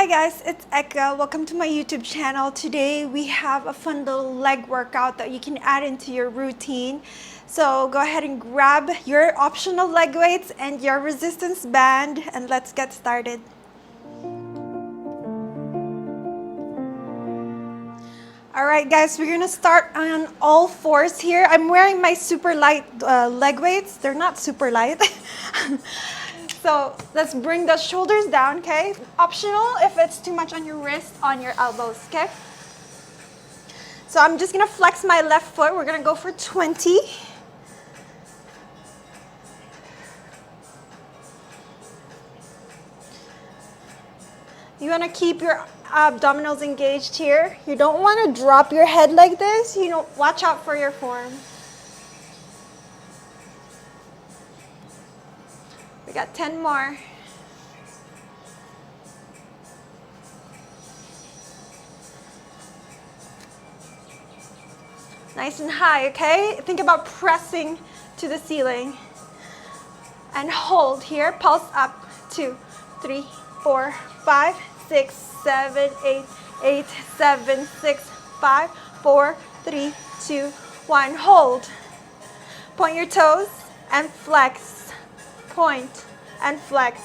Hi guys, it's Eka. Welcome to my YouTube channel. Today we have a fun little leg workout that you can add into your routine. So go ahead and grab your optional leg weights and your resistance band and let's get started. Alright guys, we're gonna start on all fours here. I'm wearing my super light leg weights. They're not super light. So let's bring the shoulders down, okay? Optional if it's too much on your wrist, on your elbows, okay? So I'm just gonna flex my left foot. We're gonna go for 20. You wanna keep your abdominals engaged here. You don't wanna drop your head like this. You know, watch out for your form. We got 10 more. Nice and high, okay? Think about pressing to the ceiling. And hold here, pulse up. 2, 3, 4, 5, 6, 7, 8, 8, 7, 6, 5, 4, 3, 2, 1. Hold. Point your toes and flex. Point and flex.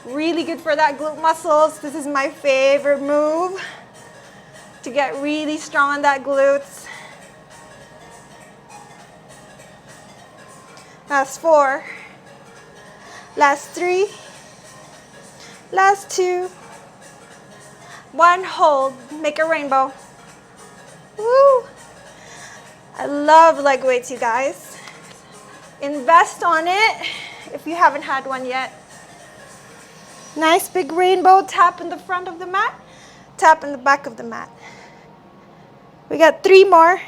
Really good for that glute muscles. This is my favorite move to get really strong on that glutes. Last 4. Last 3. Last 2. 1. Hold. Make a rainbow. Woo! I love leg weights, you guys. Invest on it if you haven't had one yet. Nice big rainbow. Tap in the front of the mat. Tap in the back of the mat. We got 3 more.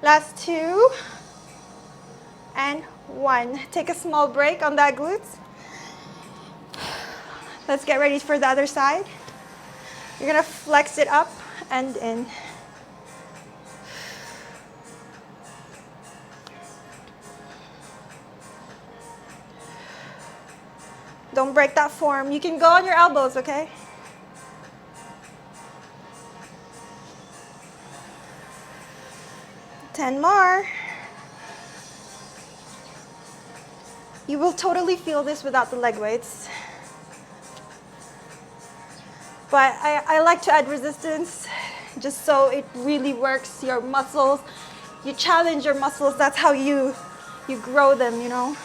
Last 2. And 1. Take a small break on that glutes. Let's get ready for the other side. You're gonna flex it up and in. Don't break that form. You can go on your elbows, okay? Ten more. You will totally feel this without the leg weights. But I like to add resistance just so it really works your muscles. You challenge your muscles. That's how you grow them, you know.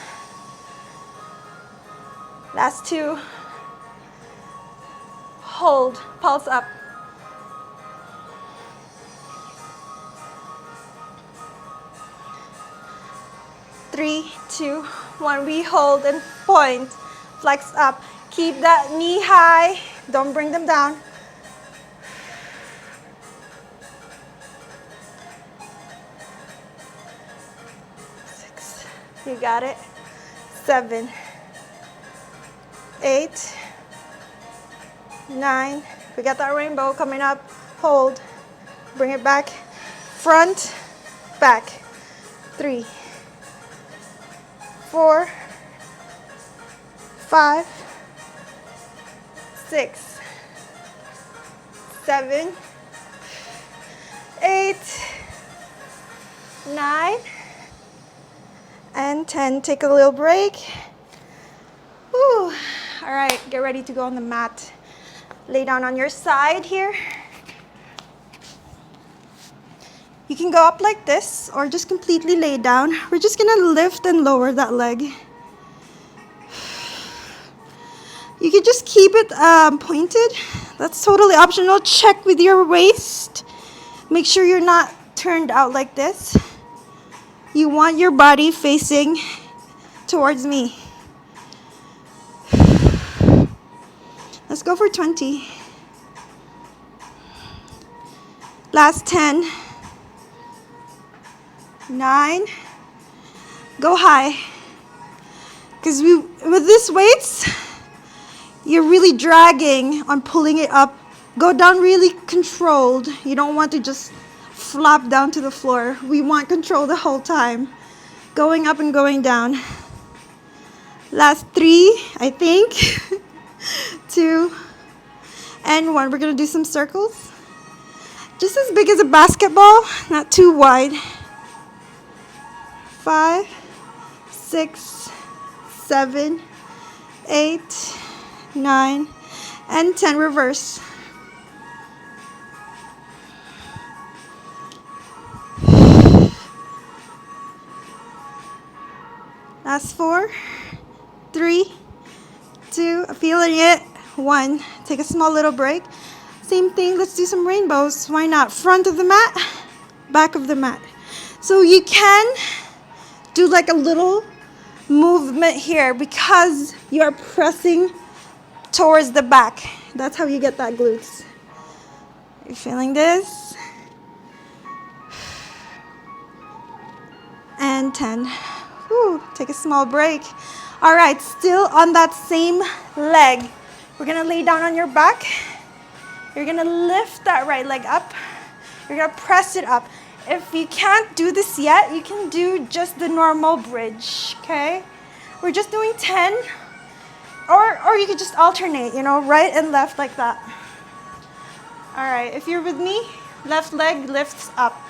Last 2. Hold. Pulse up. Three, 2, 1. We hold and point. Flex up. Keep that knee high. Don't bring them down. 6. You got it. 7. 8. 9. We got that rainbow coming up. Hold. Bring it back. Front. Back. 3. 4. 5. 6. 7. 8. 9. And 10. Take a little break. Whew. All right, get ready to go on the mat. Lay down on your side here. You can go up like this or just completely lay down. We're just gonna lift and lower that leg. You can just keep it pointed. That's totally optional. Check with your waist. Make sure you're not turned out like this. You want your body facing towards me. Let's go for 20. Last 10. 9. Go high. Because with these weights, you're really dragging on pulling it up. Go down really controlled. You don't want to just flop down to the floor. We want control the whole time. Going up and going down. Last 3, I think. 2, and 1. We're gonna do some circles. Just as big as a basketball, not too wide. 5, 6, 7, 8, 9, and 10. Reverse. Last 4, 3, 2, feeling it. 1. Take a small little break. Same thing, let's do some rainbows. Why not? Front of the mat, back of the mat. So you can do like a little movement here because you are pressing towards the back. That's how you get that glutes. You feeling this? And 10. Whew, take a small break. All right, still on that same leg. We're gonna lay down on your back. You're gonna lift that right leg up. You're gonna press it up. If you can't do this yet, you can do just the normal bridge, okay? We're just doing 10, or you could just alternate, you know, right and left like that. All right, if you're with me, left leg lifts up.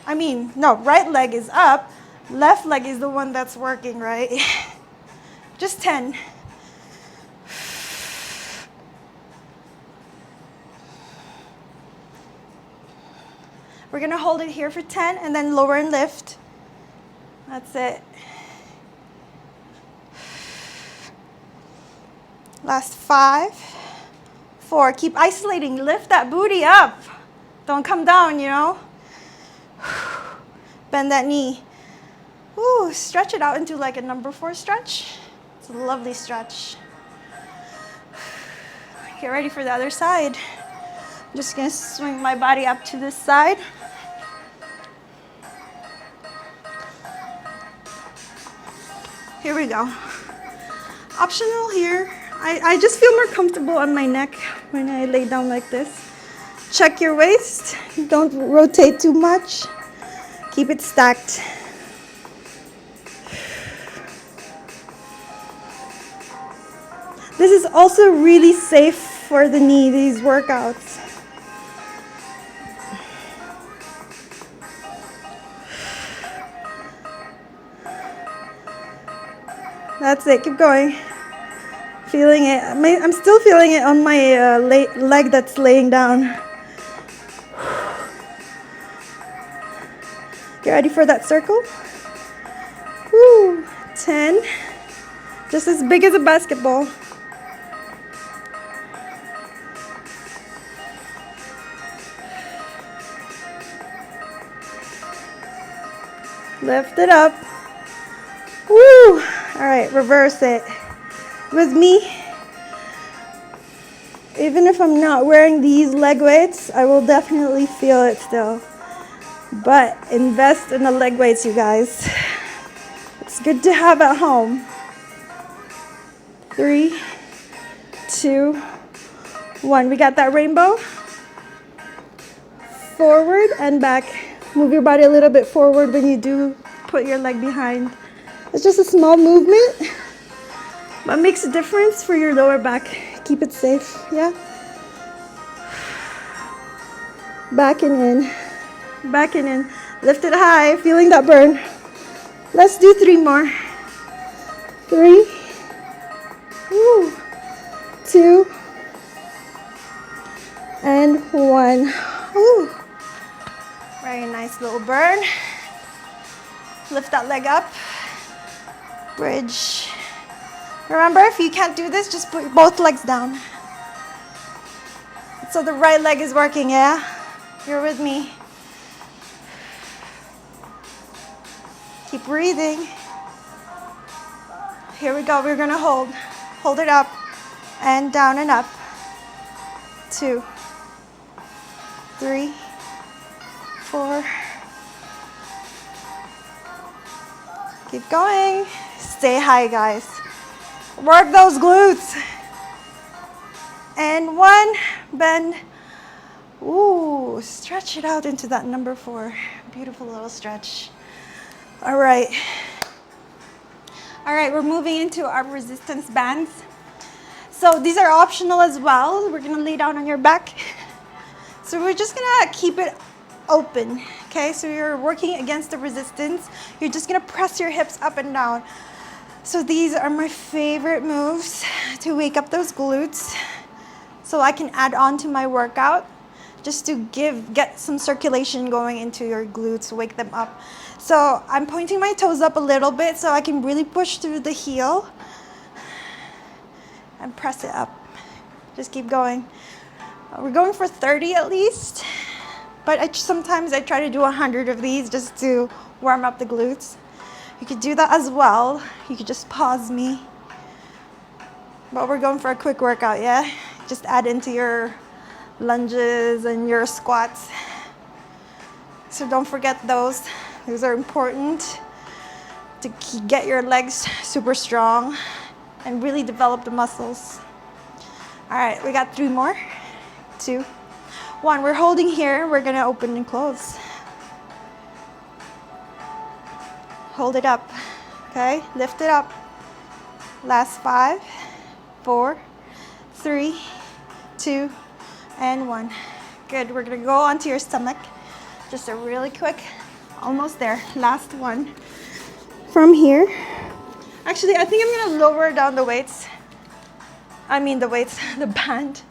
Right leg is up, left leg is the one that's working, right? Just 10. We're gonna hold it here for 10 and then lower and lift. That's it. Last 5, 4, keep isolating, lift that booty up. Don't come down, you know. Bend that knee. Ooh, stretch it out into like a number 4 stretch. It's a lovely stretch. Get ready for the other side. I'm just gonna swing my body up to this side. Here we go. Optional here. I just feel more comfortable on my neck when I lay down like this. Check your waist. Don't rotate too much. Keep it stacked. This is also really safe for the knee, these workouts. That's it, keep going. Feeling it. I'm still feeling it on my leg that's laying down. Get ready for that circle. Woo, 10. Just as big as a basketball. Lift it up. Woo! All right, reverse it. With me, even if I'm not wearing these leg weights, I will definitely feel it still. But invest in the leg weights, you guys. It's good to have at home. 3, 2, 1. We got that rainbow. Forward and back. Move your body a little bit forward when you do put your leg behind. It's just a small movement, but makes a difference for your lower back. Keep it safe, yeah? Back and in, back and in. Lift it high, feeling that burn. Let's do 3 more. 3, 2, and 1. Woo. Very nice little burn. Lift that leg up. Bridge. Remember, if you can't do this, just put both legs down. So the right leg is working, yeah? You're with me. Keep breathing. Here we go. We're gonna hold. Hold it up and down and up. 2, 3, 4. Keep going. Stay high, guys. Work those glutes. And 1, bend. Ooh, stretch it out into that number 4. Beautiful little stretch. All right. All right, we're moving into our resistance bands. So these are optional as well. We're gonna lay down on your back. So we're just gonna keep it open, okay? So you're working against the resistance. You're just gonna press your hips up and down. So these are my favorite moves to wake up those glutes so I can add on to my workout just to get some circulation going into your glutes, wake them up. So I'm pointing my toes up a little bit so I can really push through the heel and press it up. Just keep going. We're going for 30 at least, but sometimes I try to do 100 of these just to warm up the glutes. You could do that as well. You could just pause me. But we're going for a quick workout, yeah? Just add into your lunges and your squats. So don't forget those. Those are important to get your legs super strong and really develop the muscles. All right, we got 3 more. 2, 1. We're holding here. We're gonna open and close. Hold it up, okay? Lift it up. Last 5, 4, 3, 2, and 1. Good, we're gonna go onto your stomach. Just a really quick, almost there. Last one. From here. Actually, I think I'm gonna lower down the weights. The band.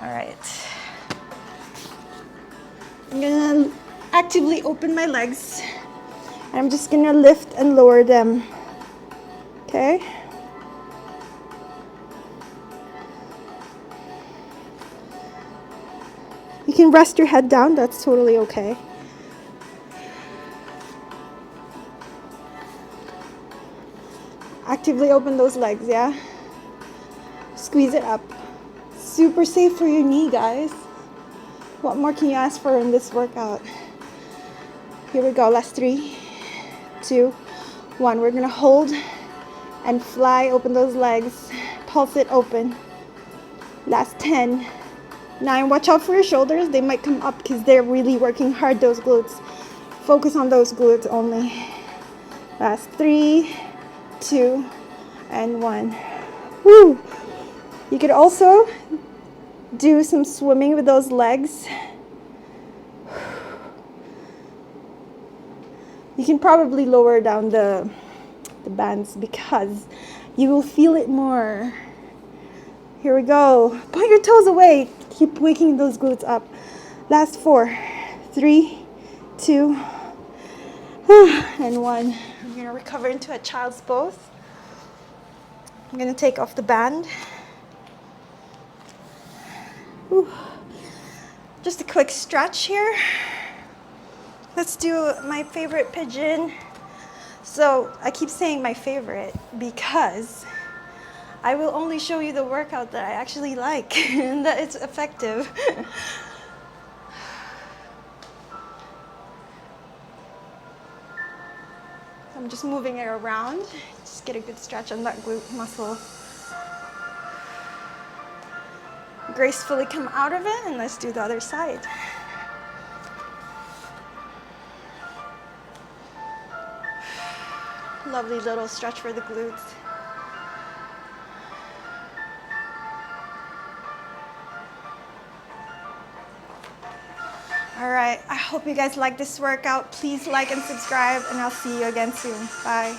All right. I'm gonna actively open my legs. And I'm just gonna lift and lower them. Okay? You can rest your head down, that's totally okay. Actively open those legs, yeah? Squeeze it up. Super safe for your knee, guys. What more can you ask for in this workout? Here we go, last 3, 2, 1. We're gonna hold and fly, open those legs, pulse it open. Last 10, 9. Watch out for your shoulders, they might come up because they're really working hard, those glutes. Focus on those glutes only. Last 3, 2, and 1. Woo! You could also do some swimming with those legs. You can probably lower down the bands because you will feel it more. Here we go. Point your toes away. Keep waking those glutes up. Last 4, 3, 2, and 1. I'm gonna recover into a child's pose. I'm gonna take off the band. Whew. Just a quick stretch here. Let's do my favorite pigeon. So I keep saying my favorite because I will only show you the workout that I actually like and that it's effective. I'm just moving it around. Just get a good stretch on that glute muscle. Gracefully come out of it, and let's do the other side. Lovely little stretch for the glutes. All right, I hope you guys like this workout. Please like and subscribe, and I'll see you again soon. Bye.